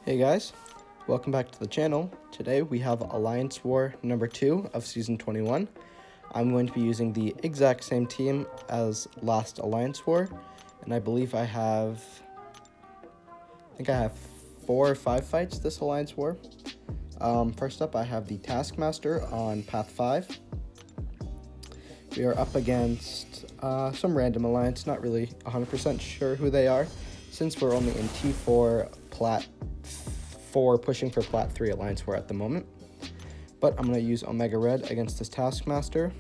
Hey guys, welcome back to the channel. Today we have Alliance War number 2 of Season 21. I'm going to be using the exact same team as last Alliance War, and I believe I have 4 or 5 fights this Alliance War. First up I have the Taskmaster on Path 5. We are up against some random alliance, not really 100% sure who they are, since we're only in T4 Plat 4 pushing for Plat 3 Alliance War at the moment. But I'm going to use Omega Red against this Taskmaster.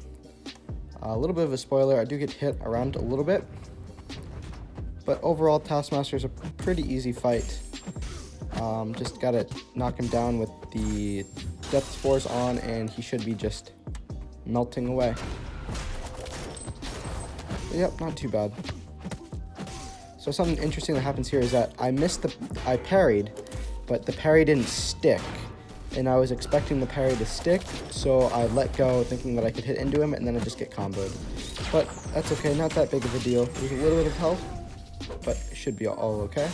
A little bit of a spoiler, I do get hit around a little bit. But overall, Taskmaster is a pretty easy fight. Just got to knock him down with the Death Spores on and he should be just melting away. But yep, not too bad. So something interesting that happens here is that I parried, but the parry didn't stick, and I was expecting the parry to stick, so I let go thinking that I could hit into him, and then I just get comboed. But that's okay, not that big of a deal. There's a little bit of health, but it should be all okay.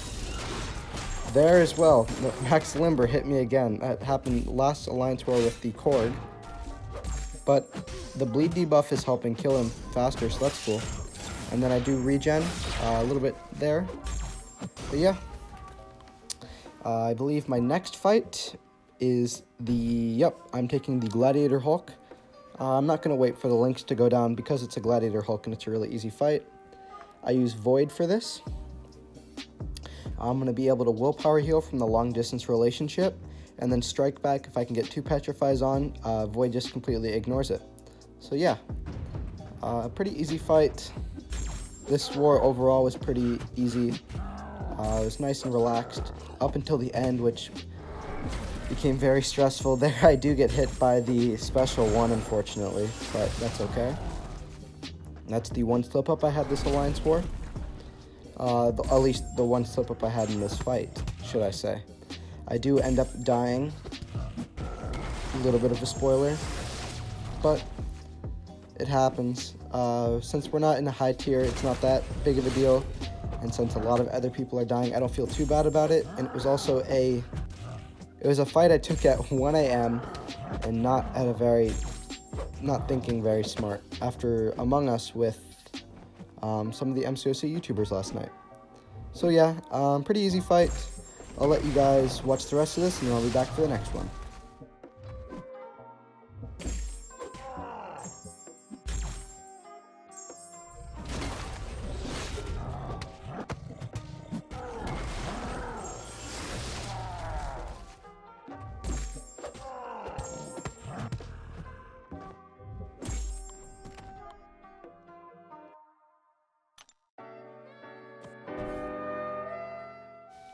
There as well, Max Limber hit me again. That happened last Alliance War with the Korg, but the bleed debuff is helping kill him faster, so that's cool. And then I do regen a little bit there, but yeah. I believe my next fight is I'm taking the Gladiator Hulk. I'm not going to wait for the links to go down because it's a Gladiator Hulk and it's a really easy fight. I use Void for this. I'm going to be able to willpower heal from the long distance relationship and then strike back if I can get 2 petrifies on. Void just completely ignores it. So yeah, a pretty easy fight. This war overall was pretty easy. It was nice and relaxed up until the end, which became very stressful. There I do get hit by the special one, unfortunately, but that's okay. That's the one slip up I had this Alliance War. At least the one slip up I had in this fight, should I say. I do end up dying. A little bit of a spoiler, but it happens. Since we're not in a high tier, it's not that big of a deal. And since a lot of other people are dying, I don't feel too bad about it. And it was also a fight I took at 1 a.m. and not thinking very smart after Among Us with some of the MCOC YouTubers last night. So yeah, pretty easy fight. I'll let you guys watch the rest of this and then I'll be back for the next one.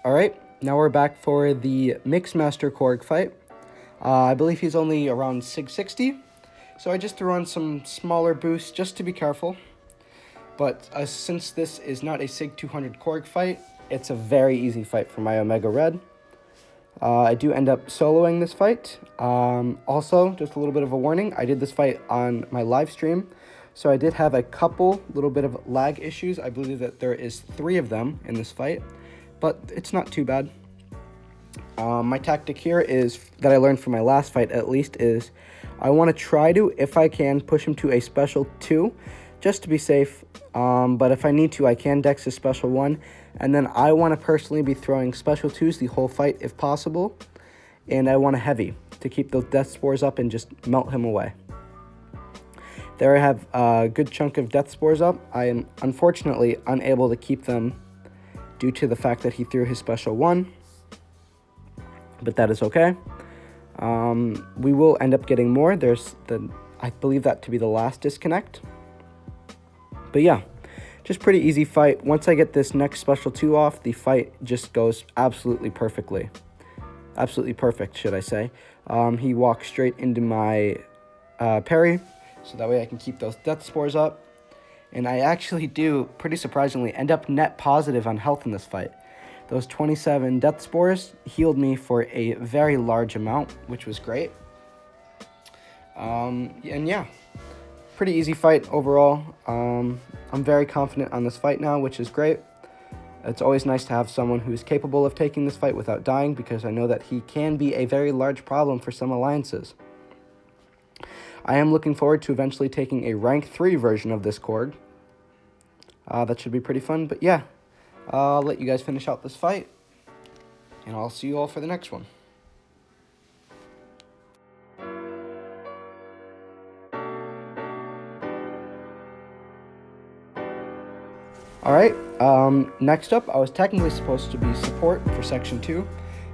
Alright, now we're back for the Mixmaster Korg fight. I believe he's only around 660, so I just threw on some smaller boosts just to be careful. But since this is not a Sig 200 Korg fight, it's a very easy fight for my Omega Red. I do end up soloing this fight. Also, just a little bit of a warning, I did this fight on my live stream, so I did have a little bit of lag issues. I believe that there is 3 of them in this fight, but it's not too bad. My tactic here is, that I learned from my last fight at least, is I want to try to, if I can, push him to a special 2, just to be safe. But if I need to, I can dex a special 1, and then I want to personally be throwing special 2s the whole fight if possible, and I want a heavy to keep those death spores up and just melt him away. There I have a good chunk of death spores up. I am unfortunately unable to keep them due to the fact that he threw his special 1, but that is okay. We will end up getting more. I believe that to be the last disconnect. But yeah, just pretty easy fight. Once I get this next special 2 off, the fight just goes absolutely perfectly. Absolutely perfect, should I say. He walks straight into my parry, so that way I can keep those death spores up. And I actually do, pretty surprisingly, end up net positive on health in this fight. Those 27 death spores healed me for a very large amount, which was great. And yeah, pretty easy fight overall. I'm very confident on this fight now, which is great. It's always nice to have someone who's capable of taking this fight without dying, because I know that he can be a very large problem for some alliances. I am looking forward to eventually taking a rank 3 version of this Korg. That should be pretty fun, but yeah, I'll let you guys finish out this fight, and I'll see you all for the next one. Alright, next up, I was technically supposed to be support for Section 2,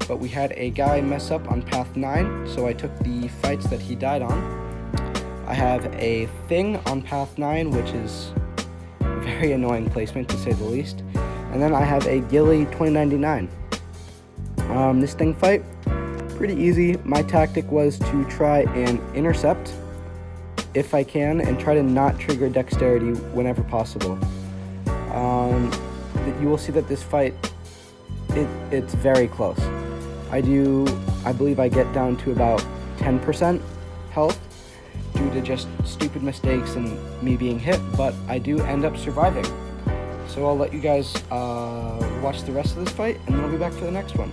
but we had a guy mess up on Path 9, so I took the fights that he died on. I have a Thing on Path 9, which is a very annoying placement, to say the least. And then I have a Gilly 2099. This Thing fight, pretty easy. My tactic was to try and intercept, if I can, and try to not trigger dexterity whenever possible. You will see that this fight, it's very close. I believe I get down to about 10% health due to just stupid mistakes and me being hit, but I do end up surviving. So I'll let you guys watch the rest of this fight, and then I'll be back for the next one.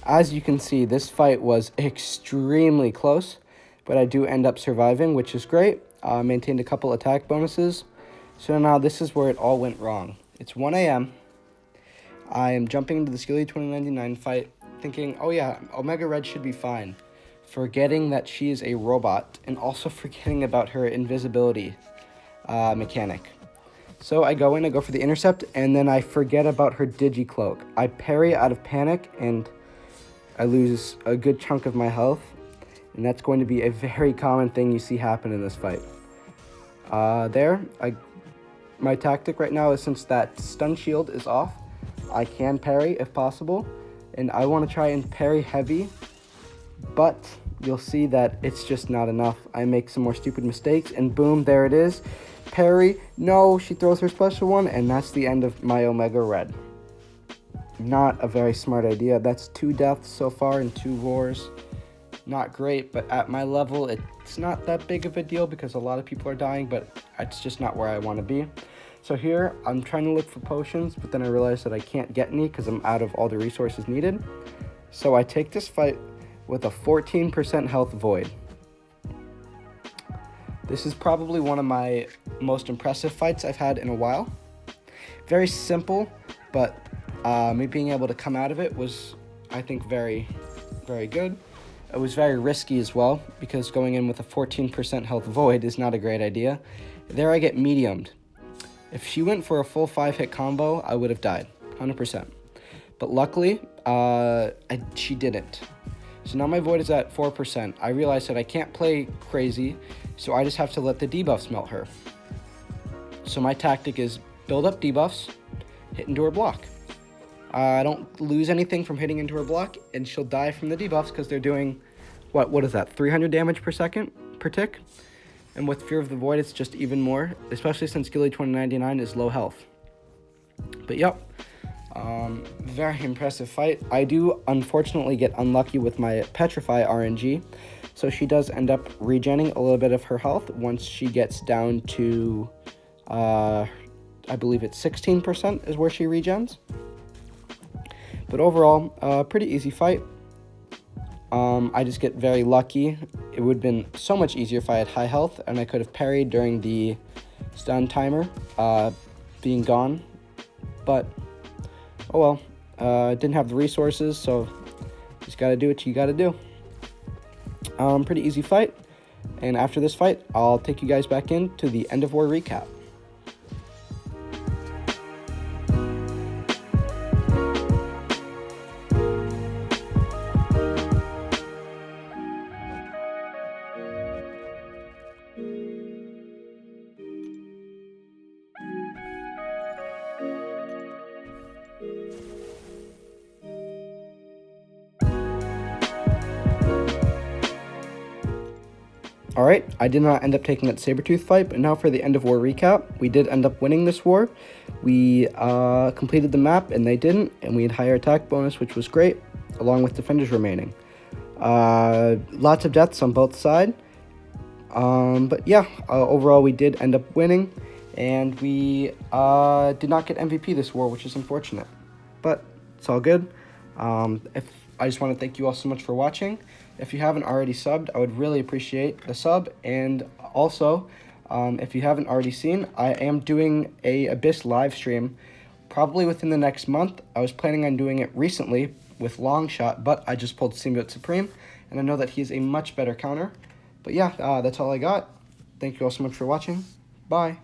As you can see, this fight was extremely close, but I do end up surviving, which is great. Maintained a couple attack bonuses. So now this is where it all went wrong. It's 1 a.m. I am jumping into the Skilly 2099 fight, thinking, oh yeah, Omega Red should be fine. Forgetting that she is a robot, and also forgetting about her invisibility mechanic. So I go for the intercept, and then I forget about her Digicloak. I parry out of panic, and I lose a good chunk of my health, and that's going to be a very common thing you see happen in this fight. My tactic right now is, since that stun shield is off, I can parry if possible, and I want to try and parry heavy, but you'll see that it's just not enough. I make some more stupid mistakes, and boom, there it is. Parry, no, she throws her special one, and that's the end of my Omega Red. Not a very smart idea. That's 2 deaths so far in 2 wars. Not great, but at my level, it's not that big of a deal because a lot of people are dying, but it's just not where I want to be. So here, I'm trying to look for potions, but then I realize that I can't get any because I'm out of all the resources needed. So I take this fight with a 14% health void. This is probably one of my most impressive fights I've had in a while. Very simple, but me being able to come out of it was, I think, very, very good. It was very risky as well, because going in with a 14% health void is not a great idea. There I get mediumed. If she went for a full 5-hit combo, I would have died, 100%. But luckily, she didn't. So now my void is at 4%. I realized that I can't play crazy, so I just have to let the debuffs melt her. So my tactic is build up debuffs, hit into her block. I don't lose anything from hitting into her block, and she'll die from the debuffs because they're doing, what is that, 300 damage per second, per tick? And with Fear of the Void, it's just even more, especially since Gilly 2099 is low health. But yep, very impressive fight. I do, unfortunately, get unlucky with my Petrify RNG, so she does end up regenning a little bit of her health once she gets down to, I believe it's 16% is where she regens. But overall, pretty easy fight. I just get very lucky. It would have been so much easier if I had high health and I could have parried during the stun timer being gone but oh well. Didn't have the resources, so just gotta do what you gotta do. Pretty easy fight, and after this fight, I'll take you guys back into the end of war recap. Alright, I did not end up taking that Sabretooth fight, but now for the end of war recap. We did end up winning this war. We completed the map, and they didn't, and we had higher attack bonus, which was great, along with defenders remaining. Lots of deaths on both sides, but yeah, overall we did end up winning, and we did not get MVP this war, which is unfortunate, but it's all good. I just want to thank you all so much for watching. If you haven't already subbed, I would really appreciate the sub. And also, if you haven't already seen, I am doing a Abyss live stream probably within the next month. I was planning on doing it recently with Longshot, but I just pulled Symbiote Supreme, and I know that he's a much better counter. But yeah, that's all I got. Thank you all so much for watching. Bye.